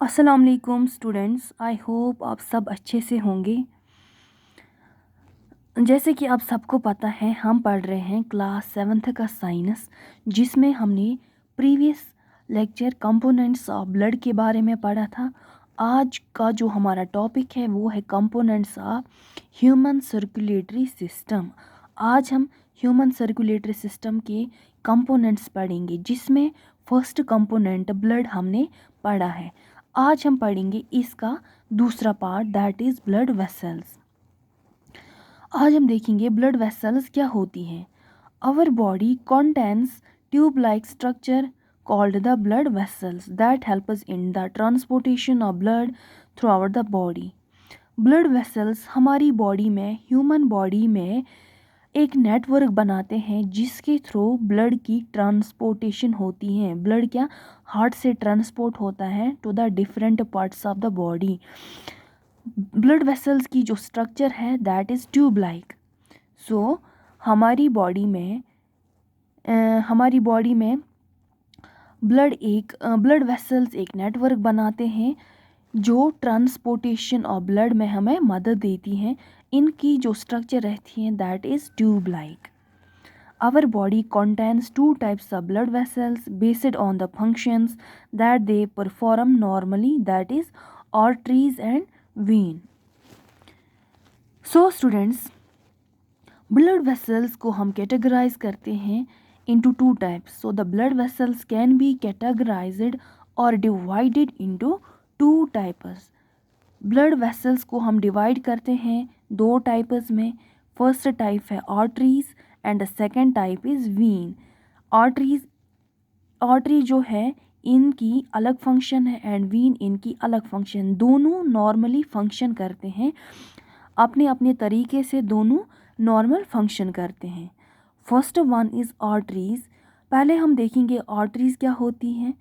अस्सलाम वालेकुम students, I hope आप सब अच्छे से होंगे। जैसे कि आप सबको पता है, हम पढ़ रहे हैं क्लास 7th का साइंस, जिसमें हमने previous lecture components of blood के बारे में पढ़ा था। आज का जो हमारा टॉपिक है वो है components of human circulatory system. आज हम ह्यूमन सर्कुलेटरी सिस्टम के कंपोनेंट्स पढ़ेंगे, जिसमें फर्स्ट कंपोनेंट ब्लड हमने पढ़ा है। आज हम पढ़ेंगे इसका दूसरा part, that is blood vessels. आज हम देखेंगे ब्लड वेसल्स क्या होती हैं। Our body contains tube like structure called the blood vessels that help us in the transportation of blood throughout the body. Blood vessels हमारी बॉडी में, human body में एक नेटवर्क बनाते हैं जिसके थ्रू ब्लड की ट्रांसपोर्टेशन होती है। ब्लड क्या हार्ट से ट्रांसपोर्ट होता है to the different parts of the body. Blood vessels की जो स्ट्रक्चर है that is tube like. So हमारी बॉडी में ब्लड वेसल्स एक नेटवर्क बनाते हैं जो ट्रांसपोर्टेशन ऑफ ब्लड में हमें मदद देती हैं। इनकी जो स्ट्रक्चर रहती है that is tube like. Our body contains two types of blood vessels based on the functions that they perform normally, that is arteries and vein. So students, blood vessels को हम categorize करते हैं into two types. So the blood vessels can be categorized or divided into two types. Blood vessels को हम divide करते हैं दो types में। फर्स्ट टाइप है arteries and the second type is vein. Artery जो है इनकी अलग फंक्शन है एंड वीन इनकी अलग फंक्शन। दोनों नॉर्मली फंक्शन करते हैं, अपने अपने तरीके से दोनों नॉर्मल फंक्शन करते हैं। First one is arteries. पहले हम देखेंगे आर्टरीज क्या होती हैं।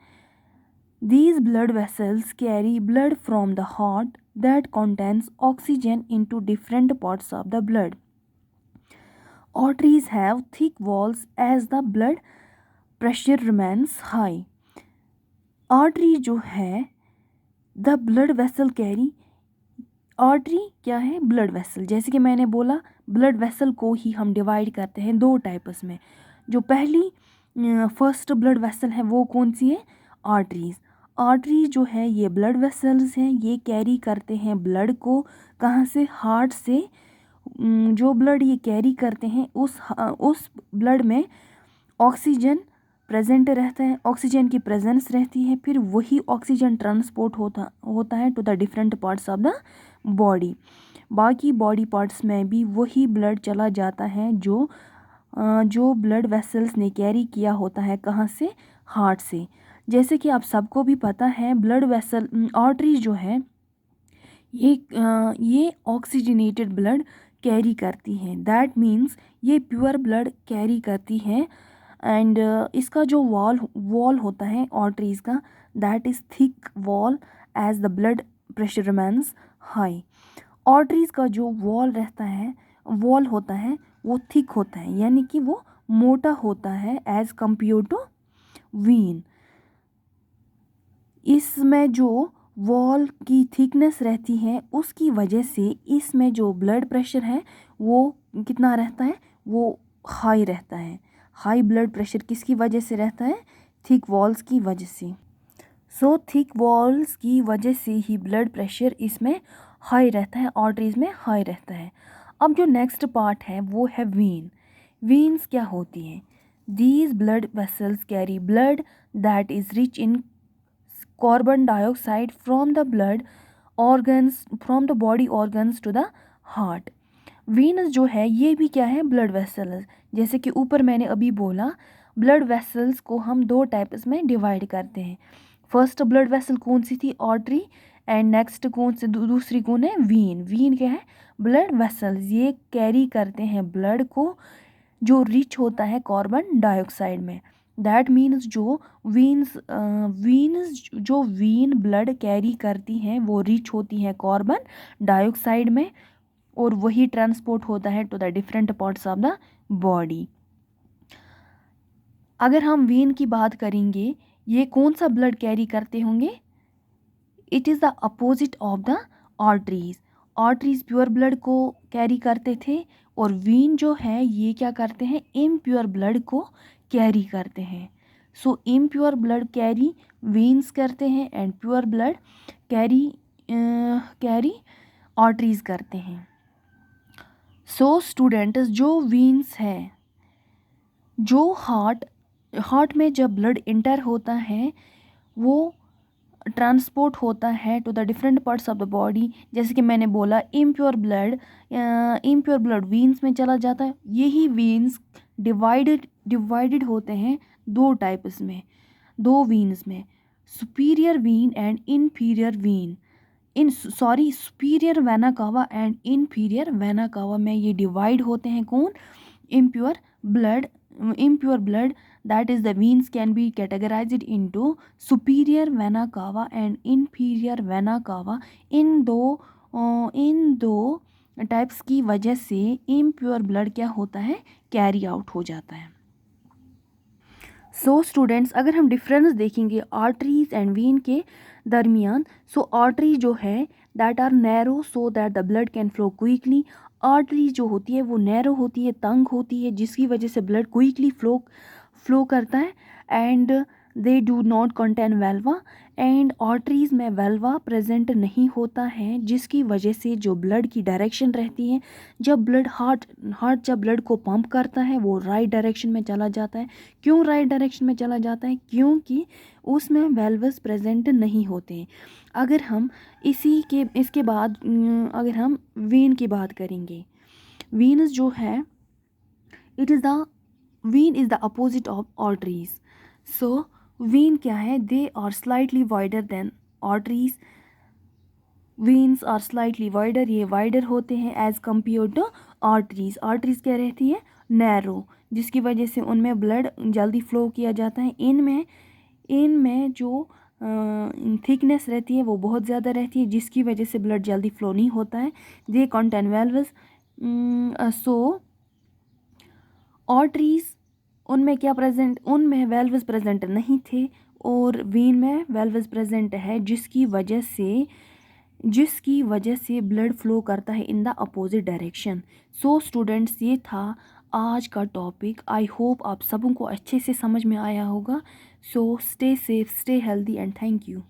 These blood vessels carry blood from the heart that contains oxygen into different parts of the blood. Arteries have thick walls as the blood pressure remains high. Artery जो है the blood vessel carry, artery क्या है blood vessel. जैसे कि मैंने बोला blood vessel को ही हम डिवाइड करते हैं दो टाइप्स में। जो पहली फर्स्ट ब्लड वेसल है वो कौन सी है, आर्टरीज। आर्टरी जो है ये ब्लड वेसल्स हैं, ये कैरी करते हैं ब्लड को कहाँ से, हार्ट से। जो ब्लड ये कैरी करते हैं उस ब्लड में ऑक्सीजन प्रेजेंट रहता है, ऑक्सीजन की प्रेजेंस रहती है, फिर वही ऑक्सीजन ट्रांसपोर्ट होता है to the different parts of the body. बाकी बॉडी पार्ट्स में भी वही ब्लड चला जाता है जो ब्लड वेसल्स ने कैरी किया होता है, कहाँ से, हार्ट से। जैसे कि आप सबको भी पता है ब्लड वेसल आर्टरी जो है ये ऑक्सीजनेटेड ब्लड कैरी करती हैं। दैट मीन्स ये प्योर ब्लड कैरी करती हैं। एंड इसका जो वॉल होता है आर्टरीज का that is thick wall as the blood pressure remains high. Arteries का जो वॉल होता है वो थिक होता है, यानी कि वो मोटा होता है एज कम्पेयर टू वीन। इसमें जो वॉल की थिकनेस रहती है उसकी वजह से इसमें जो ब्लड प्रेशर है वो कितना रहता है, वो हाई रहता है। हाई ब्लड प्रेशर किसकी वजह से रहता है, थिक वॉल्स की वजह से। सो थिक वॉल्स की वजह से ही ब्लड प्रेशर इसमें हाई रहता है, आर्टरीज में हाई रहता है। अब जो नेक्स्ट पार्ट है वो है वीन। वीन्स क्या होती हैं, these blood vessels carry blood that is rich in carbon dioxide from the body organs to the heart. Veins जो है ये भी क्या है, ब्लड वेसल्स। जैसे कि ऊपर मैंने अभी बोला ब्लड वेसल्स को हम दो टाइप्स में डिवाइड करते हैं। फर्स्ट ब्लड वेसल कौन सी थी, आर्टरी, एंड नेक्स्ट कौन सी दूसरी कौन है, वीन। वीन क्या है, ब्लड वेसल्स। ये कैरी करते हैं ब्लड को जो रिच होता है कार्बन डाइऑक्साइड में। दैट मीन्स जो वीन ब्लड कैरी करती हैं वो रिच होती हैं कार्बन डाइऑक्साइड में, और वही ट्रांसपोर्ट होता है to the different parts of the body. अगर हम वीन की बात करेंगे, ये कौन सा ब्लड कैरी करते होंगे, it is the opposite of the arteries. Arteries pure blood को कैरी करते थे और वीन जो है ये क्या करते हैं, इम्प्योर ब्लड को कैरी करते हैं। सो इम्प्योर ब्लड कैरी वीन्स करते हैं and pure blood carry arteries करते हैं। सो स्टूडेंट्स, जो वीन्स है, जो हार्ट में जब ब्लड इंटर होता है वो ट्रांसपोर्ट होता है to the different parts of the body. जैसे कि मैंने बोला इम्प्योर ब्लड वीन्स में चला जाता है। यही वीन्स डिवाइडेड होते हैं दो टाइप्स में, दो वीन्स में, superior vein and inferior vein. Superior vena cava and inferior vena cava में ये डिवाइड होते हैं। कौन? Impure blood that is the veins can be categorized into superior vena cava and inferior vena cava। इन दो types की वजह से impure blood क्या होता है, कैरी आउट हो जाता है। सो स्टूडेंट्स, अगर हम डिफरेंस देखेंगे आर्टरीज एंड वीन के दरमियान, सो आर्टरी जो है that are narrow so that the blood can flow quickly. Artery जो होती है वो नैरो होती है, तंग होती है, जिसकी वजह से ब्लड क्विकली फ्लो करता है। And they do not contain valves and arteries में वेल्वा प्रेजेंट नहीं होता है, जिसकी वजह से जो ब्लड की डायरेक्शन रहती है, जब हार्ट जब ब्लड को पंप करता है वो राइट डायरेक्शन में चला जाता है। क्यों राइट डायरेक्शन में चला जाता है? क्योंकि उसमें वेल्वस प्रेजेंट नहीं होते। अगर हम इसके बाद अगर हम वेन की बात करेंगे, वीनस जो है vein is the opposite of arteries. So vein क्या है? They are slightly wider than arteries. Veins are slightly wider, ये वाइडर होते हैं as compared to arteries. Arteries क्या रहती है? नैरो, जिसकी वजह से उनमें ब्लड जल्दी फ्लो किया जाता है। इनमें जो थिकनेस रहती है वो बहुत ज़्यादा रहती है, जिसकी वजह से ब्लड जल्दी फ्लो नहीं होता है। They contain वेल्वस। सो आर्टरीज उनमें क्या प्रेजेंट, उनमें वेल्वस प्रेजेंट नहीं थे और वीन में वेल्वस प्रेजेंट है, जिसकी वजह से ब्लड फ्लो करता है in the opposite direction. So students, ये था आज का टॉपिक। आई होप आप सबों को अच्छे से समझ में आया होगा। So stay safe, stay healthy and thank you.